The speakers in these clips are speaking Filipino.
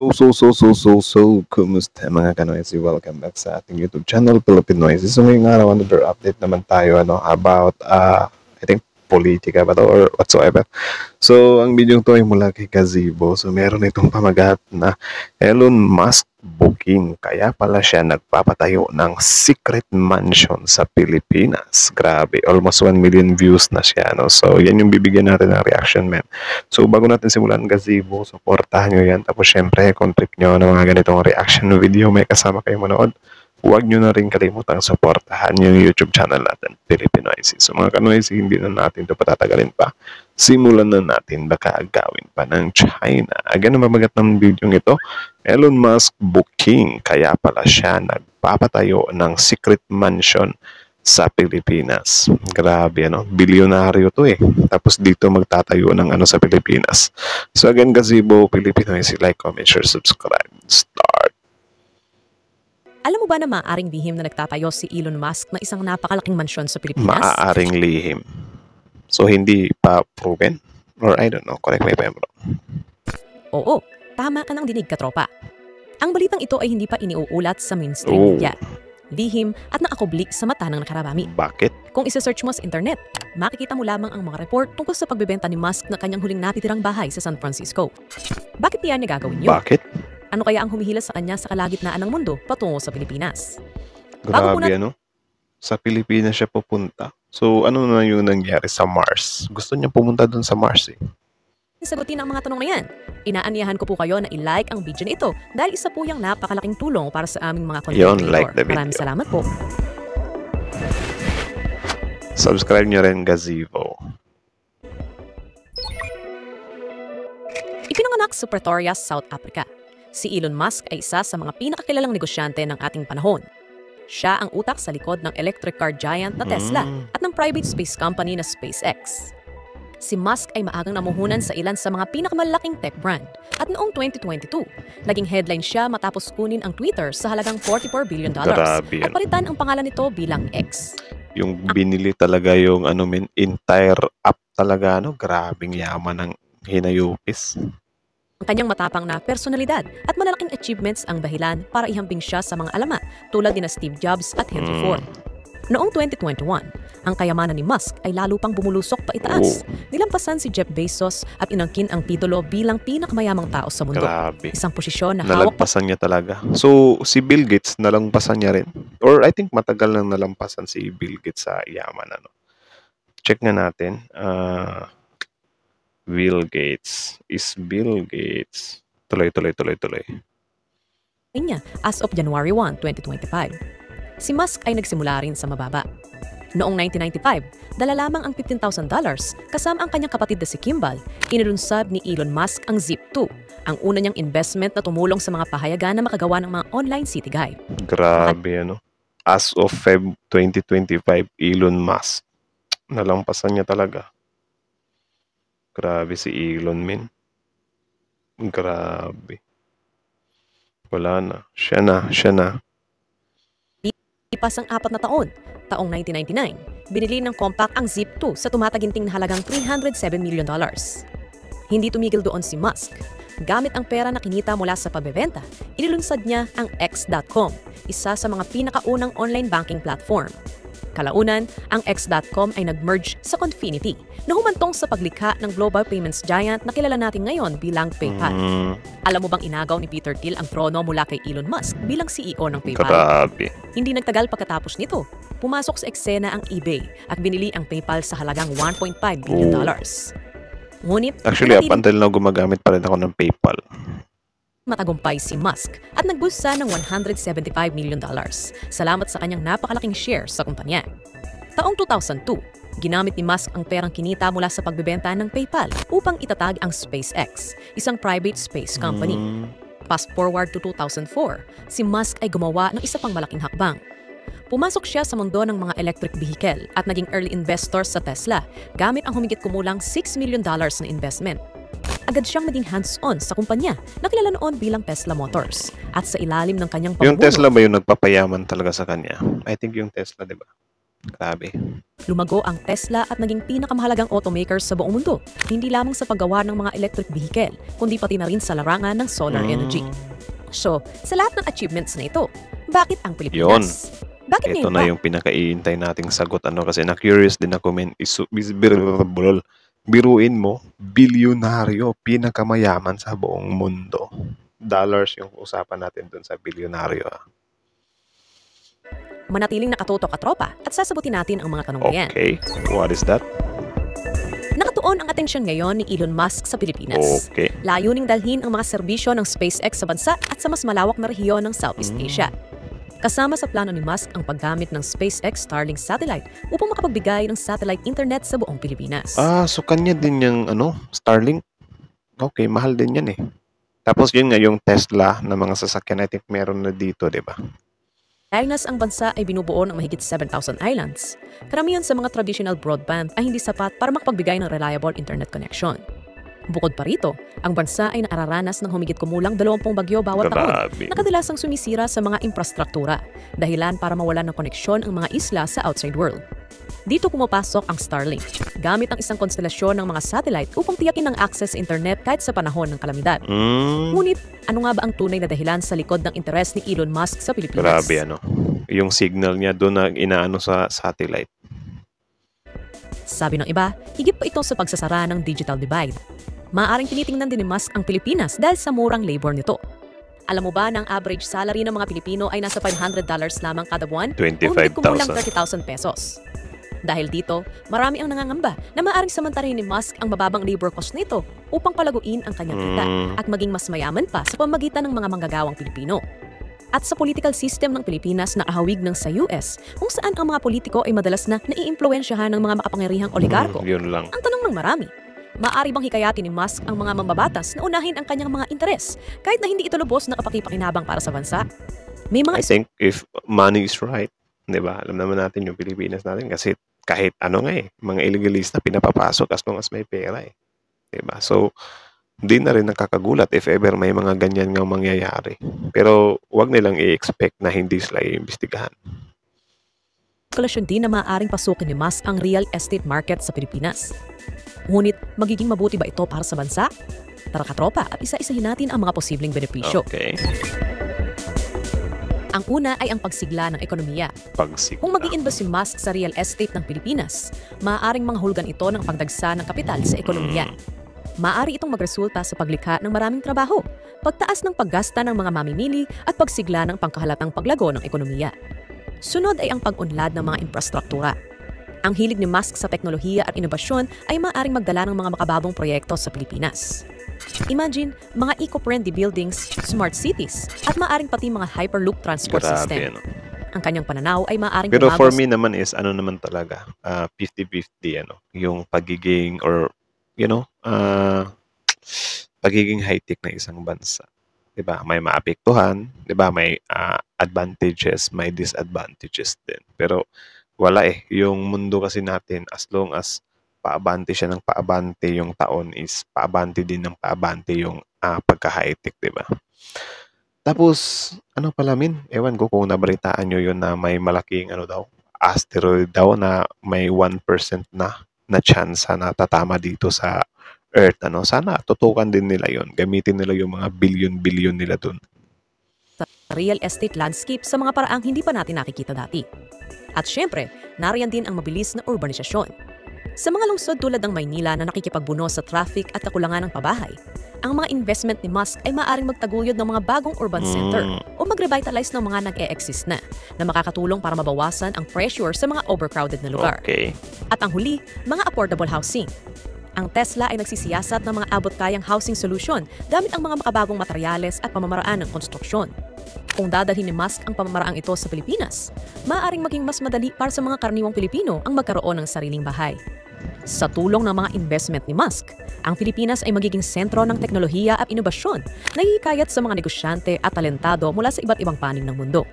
Kumusta mga kanoisy? Welcome back sa ating YouTube channel, Philippine Noises. So ngayong araw, another update naman tayo about, I think, politika ba to or whatsoever. So, ang video to ay mula kay Gazebo. So, meron itong pamagat na Elon Musk booking. Kaya pala siya nagpapatayo ng secret mansion sa Pilipinas. Grabe, almost 1 million views na siya. No? So, yan yung bibigyan natin ng reaction, man. So, bago natin simulan, Gazebo, supportahan nyo yan. Tapos, syempre, kung trip nyo ng mga ganitong reaction video, may kasama kayo manood. Huwag nyo na rin kalimutang supportahan yung YouTube channel natin, Filipinoises. So mga kanoisy, hindi na natin ito patatagalin pa. Simulan na natin, baka agawin pa ng China. Again, mabagat ng video ito, Elon Musk booking. Kaya pala siya nagpapatayo ng secret mansion sa Pilipinas. Grabe, ano? Bilyonaryo to eh. Tapos dito magtatayo ng sa Pilipinas. So again, Gazebo, Filipinoises, like, comment, share, subscribe. Start! Alam mo ba na maaaring lihim na nagtatayo si Elon Musk na isang napakalaking mansyon sa Pilipinas? Maaaring lihim. So, hindi pa proven? Or I don't know, correct me if I'm wrong. Oo, tama ka ng dinig, katropa. Ang balitang ito ay hindi pa iniuulat sa mainstream media. Lihim at nakakubli sa mata ng nakararami. Bakit? Kung isa-search mo sa internet, makikita mo lamang ang mga report tungkol sa pagbebenta ni Musk na kanyang huling natitirang bahay sa San Francisco. Bakit niya gagawin yun? Bakit? Ano kaya ang humihila sa kanya sa kalagitnaan ng mundo patungo sa Pilipinas? Grabe, ano? Sa Pilipinas siya pupunta. So, ano na yung nangyari sa Mars? Gusto niya pumunta dun sa Mars eh. Sagutin ang mga tanong na yan. Inaanyahan ko po kayo na i-like ang video na ito dahil isa po yung napakalaking tulong para sa aming mga content creator. Like the video. Maraming salamat po. Subscribe nyo rin, Gazebo. Ipinanganak sa Pretoria, South Africa. Si Elon Musk ay isa sa mga pinakakilalang negosyante ng ating panahon. Siya ang utak sa likod ng electric car giant na Tesla at ng private space company na SpaceX. Si Musk ay maagang namuhunan sa ilan sa mga pinakamalaking tech brand at noong 2022, naging headline siya matapos kunin ang Twitter sa halagang $44 billion Grabe, at palitan ang pangalan nito bilang X. Yung binili talaga yung entire app talaga, grabing yaman ng hinayupis. Ang kanyang matapang na personalidad at malalaking achievements ang dahilan para ihambing siya sa mga alamat tulad ni Steve Jobs at Henry Ford. Noong 2021, ang kayamanan ni Musk ay lalo pang bumulusok pa itaas. Nilampasan si Jeff Bezos at inangkin ang titulo bilang pinakamayamang tao sa mundo. Grabe. Isang posisyon na hawak Nalagpasan niya talaga. So, si Bill Gates nalampasan niya rin. Or I think matagal nang nalampasan si Bill Gates sa yaman. Check nga natin. Bill Gates. Is Bill Gates. Tuloy. niya as of January 1, 2025. Si Musk ay nagsimula rin sa mababa. Noong 1995, dala lamang ang $15,000 kasama ang kanyang kapatid na si Kimball, inilunsad ni Elon Musk ang Zip2, ang una niyang investment na tumulong sa mga pahayagan na makagawa ng mga online city guide. Grabe, As of Feb 2025, Elon Musk. Nalampasan niya talaga. Grabe si Elon, min. Grabe. Wala na. Siya na. Lipas ang 4 na taon, taong 1999, binili ng Compaq ang Zip2 sa tumataginting na halagang $307 million. Hindi tumigil doon si Musk. Gamit ang pera na kinita mula sa pagbebenta, inilunsad niya ang X.com, isa sa mga pinakaunang online banking platform. Kalaunan, ang X.com ay nag-merge sa Confinity na humantong sa paglikha ng global payments giant na kilala natin ngayon bilang PayPal. Alam mo bang inagaw ni Peter Thiel ang trono mula kay Elon Musk bilang CEO ng PayPal? Grabe. Hindi nagtagal pagkatapos nito, pumasok sa eksena ang eBay at binili ang PayPal sa halagang $1.5 billion. Ngunit, Actually, up until now, gumagamit pa rin ako ng PayPal. Matagumpay si Musk at nagbusa ng $175 million. Salamat sa kanyang napakalaking share sa kumpanya. Taong 2002, ginamit ni Musk ang perang kinita mula sa pagbebenta ng PayPal upang itatag ang SpaceX, isang private space company. Fast forward to 2004, si Musk ay gumawa ng isa pang malaking hakbang. Pumasok siya sa mundo ng mga electric vehicle at naging early investor sa Tesla gamit ang humigit kumulang $6 million na investment. Agad siyang naging hands-on sa kumpanya na kilala noon bilang Tesla Motors at sa ilalim ng kanyang pamumuno. Yung Tesla ba yung nagpapayaman talaga sa kanya? I think yung Tesla, di ba? Grabe. Lumago ang Tesla at naging pinakamahalagang automaker sa buong mundo, hindi lamang sa paggawa ng mga electric vehicle, kundi pati na rin sa larangan ng solar energy. So, sa lahat ng achievements na ito, bakit ang Pilipinas? Bakit Ito ngayon na pa? yung pinakaiintay nating sagot. Kasi na-curious din ako, men. Biruin mo, bilyonaryo, pinakamayaman sa buong mundo. Dollars yung usapan natin dun sa bilyonaryo. Manatiling nakatutok at tropa at sasagutin natin ang mga tanong na yan. Okay, what is that? Nakatuon ang atensyon ngayon ni Elon Musk sa Pilipinas. Okay. Layuning dalhin ang mga serbisyo ng SpaceX sa bansa at sa mas malawak na rehiyon ng Southeast Asia. Kasama sa plano ni Musk ang paggamit ng SpaceX Starlink satellite upang makapagbigay ng satellite internet sa buong Pilipinas. So kanya din yung Starlink? Okay, mahal din yan eh. Tapos yun nga yung Tesla na mga sasakyan, I think meron na dito, di ba? Dahil nas ang bansa ay binubuo ng mahigit 7,000 islands, karamihan sa mga traditional broadband ay hindi sapat para makapagbigay ng reliable internet connection. Bukod pa rito, ang bansa ay naararanas ng humigit kumulang 20 bagyo bawat taon Grabe. na kadalasang sumisira sa mga infrastruktura, dahilan para mawalan ng koneksyon ang mga isla sa outside world. Dito pumapasok ang Starlink, gamit ang isang konstelasyon ng mga satellite upang tiyakin ang access sa internet kahit sa panahon ng kalamidad. Ngunit, ano nga ba ang tunay na dahilan sa likod ng interes ni Elon Musk sa Pilipinas? Grabe yung signal niya doon na inaano sa satellite. Sabi ng iba, higit pa ito sa pagsasara ng digital divide. Maaaring tinitingnan din ni Musk ang Pilipinas dahil sa murang labor nito. Alam mo ba na ang average salary ng mga Pilipino ay nasa $500 lamang kada buwan? O higit kumulang 30,000 pesos. Dahil dito, marami ang nangangamba na maaaring samantalahin ni Musk ang mababang labor cost nito upang palaguin ang kanyang kita at maging mas mayaman pa sa pamagitan ng mga manggagawang Pilipino. At sa political system ng Pilipinas na kahawig ng sa US, kung saan ang mga politiko ay madalas na naiimpluwensyahan ng mga makapangyarihang oligarko. Yun lang. Ang tanong ng marami, maaari bang hikayatin ni Musk ang mga mambabatas na unahin ang kanyang mga interes kahit na hindi ito lubos na kapakipakinabang para sa bansa? May mga I think if money is right, di ba? Alam naman natin yung Pilipinas natin kasi kahit mga illegalista pinapapasok as long as may pera eh. Di ba? So, hindi na rin nakakagulat if ever may mga ganyan nga mangyayari. Pero wag nilang i-expect na hindi sila iimbestigahan. kalkulasyon din na maaaring pasukin ni Musk ang real estate market sa Pilipinas. Ngunit, magiging mabuti ba ito para sa bansa? Tara katropa at isa-isahin natin ang mga posibleng benepisyo. Okay. Ang una ay ang pagsigla ng ekonomiya. Kung mag-i-invest si Musk sa real estate ng Pilipinas, maaaring manghulugan ito ng pagdagsa ng kapital sa ekonomiya. Maaari itong magresulta sa paglikha ng maraming trabaho, pagtaas ng paggasta ng mga mamimili at pagsigla ng pangkahalatang paglago ng ekonomiya. Sunod ay ang pag-unlad ng mga infrastruktura. Ang hilig ni Musk sa teknolohiya at inobasyon ay maaaring magdala ng mga makababong proyekto sa Pilipinas. Imagine, mga eco-friendly buildings, smart cities, at maaaring pati mga hyperloop transport system. Ang kanyang pananaw ay maaaring Pero for me naman is naman talaga 50-50 yung pagiging or pagiging high-tech na isang bansa. 'Di ba? May maapektuhan, 'di ba? May advantages, may disadvantages din. Pero wala yung mundo kasi natin as long as paabante siya ng paabante yung taon is paabante din ng paabante yung pagka-high-tech, 'di ba? Tapos ewan ko kung nabalitaan nyo yun na may malaking asteroid daw na may 1% na chance na tatama dito sa Earth. Sana tutukan din nila yun. Gamitin nila yung mga billion nila dun. Real estate landscape sa mga paraang hindi pa natin nakikita dati. At syempre, nariyan din ang mabilis na urbanisasyon. Sa mga lungsod tulad ng Maynila na nakikipagbuno sa traffic at kakulangan ng pabahay, ang mga investment ni Musk ay maaaring magtaguyod ng mga bagong urban center o mag-revitalize ng mga nag-e-exist na makakatulong para mabawasan ang pressure sa mga overcrowded na lugar. Okay. At ang huli, mga affordable housing. Ang Tesla ay nagsisiyasat ng mga abot-kayang housing solution gamit ang mga makabagong materyales at pamamaraan ng konstruksyon. Kung dadalhin ni Musk ang pamamaraang ito sa Pilipinas, maaaring maging mas madali para sa mga karaniwang Pilipino ang magkaroon ng sariling bahay. Sa tulong ng mga investment ni Musk, ang Pilipinas ay magiging sentro ng teknolohiya at inobasyon na hihikayat sa mga negosyante at talentado mula sa iba't ibang panig ng mundo.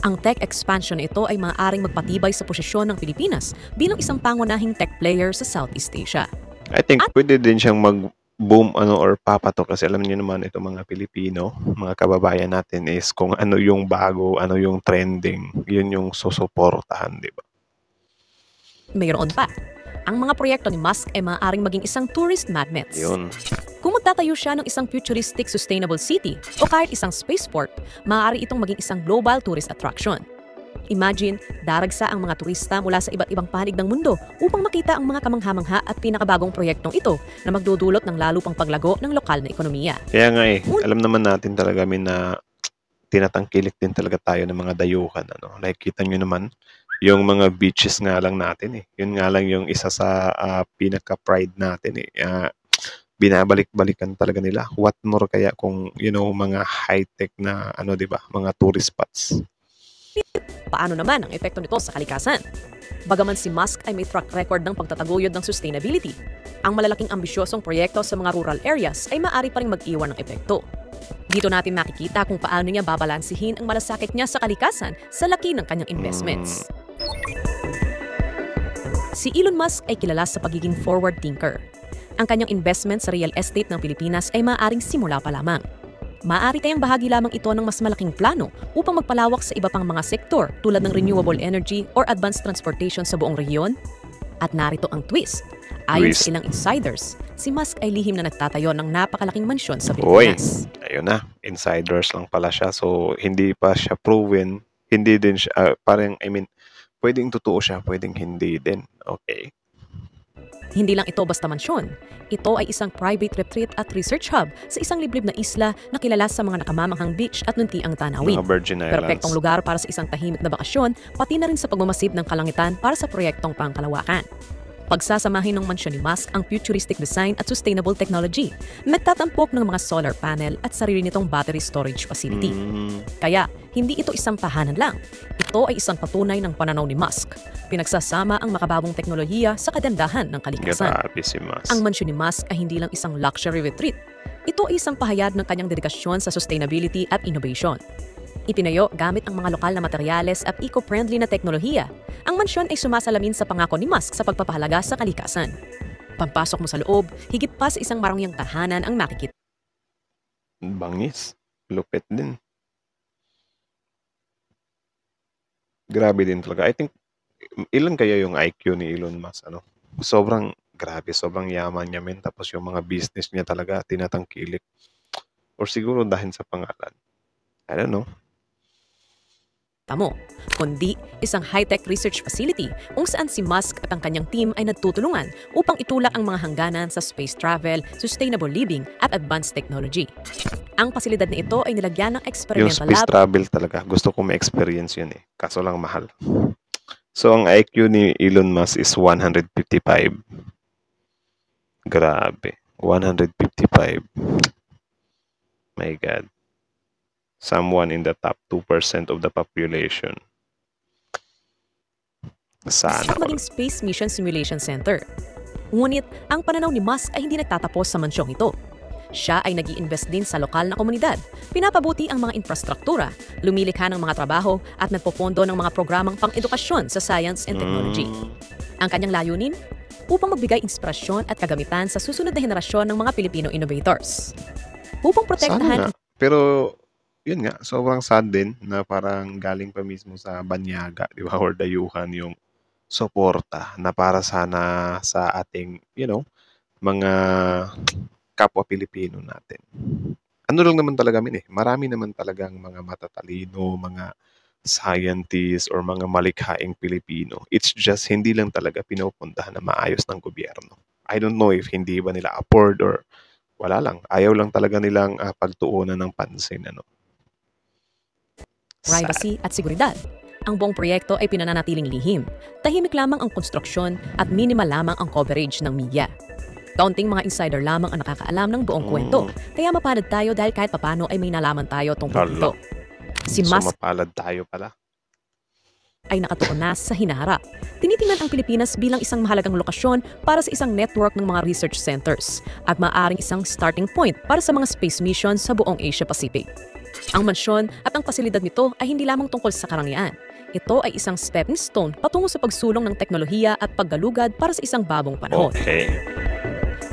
Ang tech expansion ito ay maaaring magpatibay sa posisyon ng Pilipinas bilang isang pangunahing tech player sa Southeast Asia. I think pwede din siyang mag-boom or papatok kasi alam niyo naman itong mga Pilipino, mga kababayan natin is kung ano yung bago, ano yung trending, yun yung susuportahan, di ba? Mayroon pa. Ang mga proyekto ni Musk ay maaaring maging isang tourist magnets. Yun. Kung magtatayo siya ng isang futuristic sustainable city o kahit isang spaceport, maaari itong maging isang global tourist attraction. Imagine, daragsa ang mga turista mula sa iba't ibang panig ng mundo upang makita ang mga kamangha-mangha at pinakabagong proyektong ito na magdudulot ng lalo pang paglago ng lokal na ekonomiya. Kaya nga alam naman natin talaga na tinatangkilik din talaga tayo ng mga dayuhan. Like, kita nyo naman, yung mga beaches nga lang natin Yun nga lang yung isa sa pinaka-pride natin binabalik-balikan talaga nila. What more kaya kung, mga high-tech na, di ba, mga tourist spots. Paano naman ang epekto nito sa kalikasan? Bagaman si Musk ay may track record ng pagtataguyod ng sustainability, ang malalaking ambisyosong proyekto sa mga rural areas ay maaari pa ring mag-iwan ng epekto. Dito natin makikita kung paano niya babalansihin ang malasakit niya sa kalikasan sa laki ng kanyang investments. Si Elon Musk ay kilala sa pagiging forward thinker. Ang kanyang investment sa real estate ng Pilipinas ay maaaring simula pa lamang. Maaari kayang bahagi lamang ito ng mas malaking plano upang magpalawak sa iba pang mga sektor tulad ng renewable energy or advanced transportation sa buong rehiyon? At narito ang twist. Ayon sa ilang insiders, si Musk ay lihim na nagtatayo ng napakalaking mansyon sa Pilipinas. Ayun na, insiders lang pala siya. So, hindi pa siya proven. Hindi din siya, pwedeng totoo siya, pwedeng hindi din. Okay. Hindi lang ito basta mansyon. Ito ay isang private retreat at research hub sa isang liblib na isla na kilala sa mga nakamamanghang beach at nuntiang tanawin. Mga Virgin Islands. Perpektong lugar para sa isang tahimik na bakasyon, pati na rin sa pagmamasid ng kalangitan para sa proyektong pangkalawakan. Pagsasamahin ng mansyon ni Musk ang futuristic design at sustainable technology, nagtatampok ng mga solar panel at sarili nitong battery storage facility. Kaya, hindi ito isang tahanan lang. Ito ay isang patunay ng pananaw ni Musk. Pinagsasama ang makabagong teknolohiya sa kagandahan ng kalikasan. Grabe si Musk. Ang mansyon ni Musk ay hindi lang isang luxury retreat. Ito ay isang pahayag ng kanyang dedikasyon sa sustainability at innovation. Itinayo gamit ang mga lokal na materyales at eco-friendly na teknolohiya. Ang mansyon ay sumasalamin sa pangako ni Musk sa pagpapahalaga sa kalikasan. Pagpasok mo sa loob, higit pa sa isang marangyang tahanan ang makikita. Bangis. Lupit din. Grabe din talaga. I think, ilan kaya yung IQ ni Elon Musk? Sobrang grabe, sobrang yaman niya men. Tapos yung mga business niya talaga tinatangkilik. Or siguro dahil sa pangalan. I don't know. Kundi isang high-tech research facility kung saan si Musk at ang kanyang team ay nagtutulungan upang itulak ang mga hangganan sa space travel, sustainable living at advanced technology. Ang pasilidad na ito ay nilagyan ng Yung experimental space lab. travel talaga. Gusto ko ma-experience yun Kaso lang mahal. So, ang IQ ni Elon Musk is 155. Grabe. 155. My God. Someone in the top 2% of the population. Sana At maging Space Mission Simulation Center. Ngunit, ang pananaw ni Musk ay hindi nagtatapos sa mansyong ito. Siya ay nag-i-invest din sa lokal na komunidad, pinapabuti ang mga infrastruktura, lumilikha ng mga trabaho at nagpopondo ng mga programang pang-edukasyon sa science and technology. Ang kanyang layunin? Upang magbigay inspirasyon at kagamitan sa susunod na henerasyon ng mga Filipino innovators. Upang protektahan Sana. Pero, yun nga, sobrang sad din na parang galing pa mismo sa banyaga, di ba, or dayuhan yung suporta na para sana sa ating, mga kapwa Pilipino natin. Ano lang naman talaga marami naman talagang mga matatalino, mga scientists, or mga malikhaing Pilipino. It's just hindi lang talaga pinupuntahan na maayos ng gobyerno. I don't know if hindi ba nila afford or wala lang. Ayaw lang talaga nilang pagtuunan ng pansin. privacy at seguridad. Ang buong proyekto ay pinananatiling lihim. Tahimik lamang ang konstruksyon at minimal lamang ang coverage ng media. Kaunting mga insider lamang ang nakakaalam ng buong kwento. Kaya mapalad tayo dahil kahit papano ay may nalaman tayo tungkol dito. Si So, Musk mapalad tayo pala. ay nakatuon na sa hinaharap. Tinitingnan ang Pilipinas bilang isang mahalagang lokasyon para sa isang network ng mga research centers at maaaring isang starting point para sa mga space missions sa buong Asia Pacific. Ang mansyon at ang pasilidad nito ay hindi lamang tungkol sa karangyaan. Ito ay isang stepping stone patungo sa pagsulong ng teknolohiya at paggalugad para sa isang bagong panahon. Okay.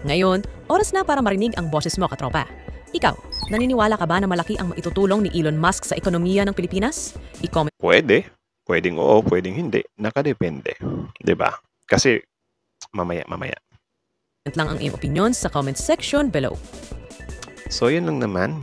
Ngayon, oras na para marinig ang boses mo, katropa. Ikaw, naniniwala ka ba na malaki ang maitutulong ni Elon Musk sa ekonomiya ng Pilipinas? I-comment Pwede. Pwedeng oo, pwedeng hindi. Nakadepende. 'Di ba? Kasi mamaya. lang ang iyong opinion sa comment section below. So, yun lang naman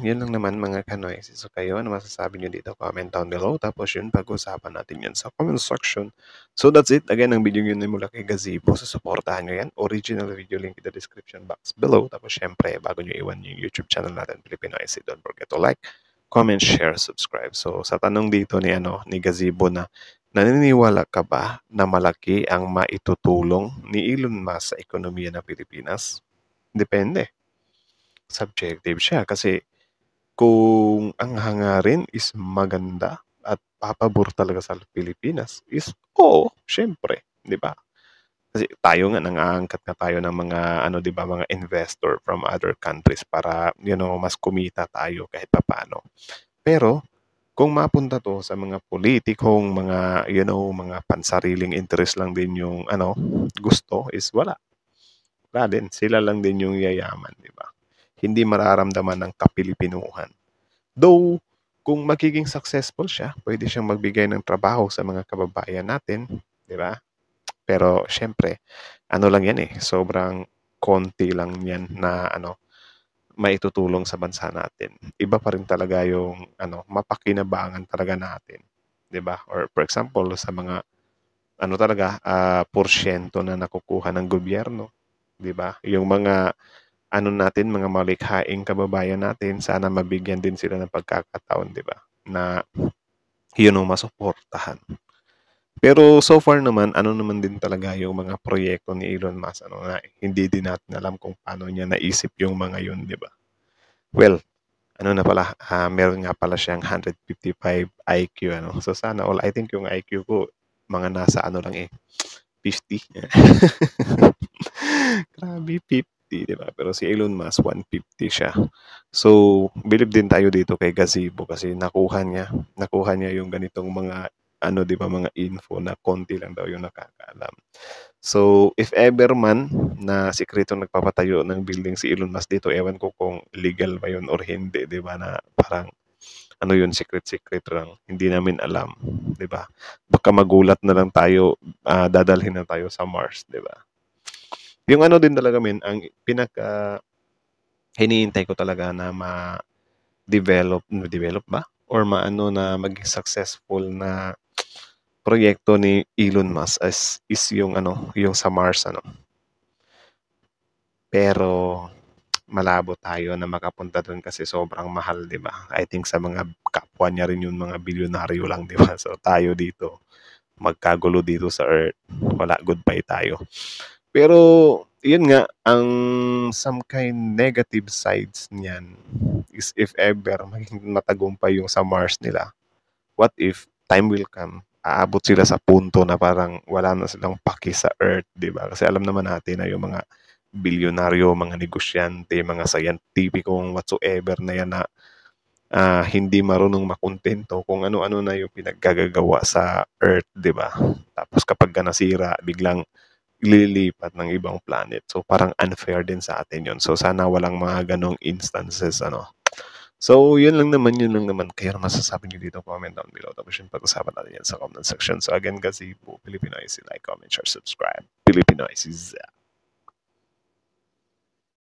mga kanoises. So, kayo, ano masasabi nyo dito? Comment down below. Tapos yun, pag-usapan natin yan sa comment section. So, that's it. Again, ang video yun ay mula kay Gazebo. So, supportahan nyo yan. Original video link in the description box below. Tapos, syempre, bago nyo iwan yung YouTube channel natin, Filipino IC, don't forget to like, comment, share, subscribe. So, sa tanong dito ni Gazebo na, naniniwala ka ba na malaki ang maitutulong ni Elon Musk sa ekonomiya ng Pilipinas? Depende. Subjective siya kasi kung ang hangarin is maganda at papabor talaga sa Pilipinas is oo, syempre, 'di ba? Kasi tayo nga nang-aangkat na tayo ng mga 'di ba, mga investor from other countries para mas kumita tayo kahit papaano. Pero kung mapunta 'to sa mga politikong mga mga pansariling interest lang din yung gusto is wala. Wala din, sila lang din yung yayaman, 'di ba? Hindi mararamdaman ng kapilipinuhan. Though, kung magiging successful siya, pwede siyang magbigay ng trabaho sa mga kababayan natin, di ba? Pero, syempre, lang yan sobrang konti lang yan na maitutulong sa bansa natin. Iba pa rin talaga yung mapakinabangan talaga natin, di ba? Or for example, sa mga talaga, porsyento na nakukuha ng gobyerno, di ba? Yung mga natin, mga malikhaing kababayan natin, sana mabigyan din sila ng pagkakataon, di ba? Na masuportahan. Pero so far naman, naman din talaga yung mga proyekto ni Elon Musk, na hindi din natin alam kung paano niya naisip yung mga yun, di ba? Well, na pala, meron nga pala siyang 155 IQ, So sana all, I think yung IQ ko, mga nasa lang 50. Grabe, 50, di ba? Pero si Elon Musk, 150 siya. So, believe din tayo dito kay Gazebo kasi nakuha niya yung ganitong mga di ba, mga info na konti lang daw yung nakakaalam. So, if ever man na sikretong nagpapatayo ng building si Elon Musk dito, ewan ko kung legal ba yun or hindi, di ba, na parang yun, secret lang, hindi namin alam, di ba? Baka magulat na lang tayo, dadalhin na tayo sa Mars, di ba? Yung din talaga ang pinaka hinihintay ko talaga na develop ba? Or na maging successful na proyekto ni Elon Musk is yung yung sa Mars Pero malabo tayo na makapunta doon kasi sobrang mahal, 'di ba? I think sa mga kapwa niya rin yung mga bilyonaryo lang, 'di ba? So tayo dito, magkagulo dito sa Earth, wala, goodbye tayo. Pero yun nga, ang some kind negative sides niyan is if ever maging matagumpay yung sa Mars nila, what if time will come, aabot sila sa punto na parang wala na silang paki sa Earth, 'di ba? Kasi alam naman natin na yung mga bilyonaryo, mga negosyante, mga scientificong whatsoever na yan na hindi marunong makontento kung ano-ano na yung pinaggagawa sa Earth, 'di ba? Tapos kapag nasira, biglang lilipat ng ibang planet. So parang unfair din sa atin 'yon. So sana walang mga ganong instances So yun lang naman. Kayo na masasabi niyo dito, comment down below. Tapos yung pag-usapan natin yan sa comment section. So again, Gazebo, Filipino IC, like, comment, share, subscribe. Filipino IC.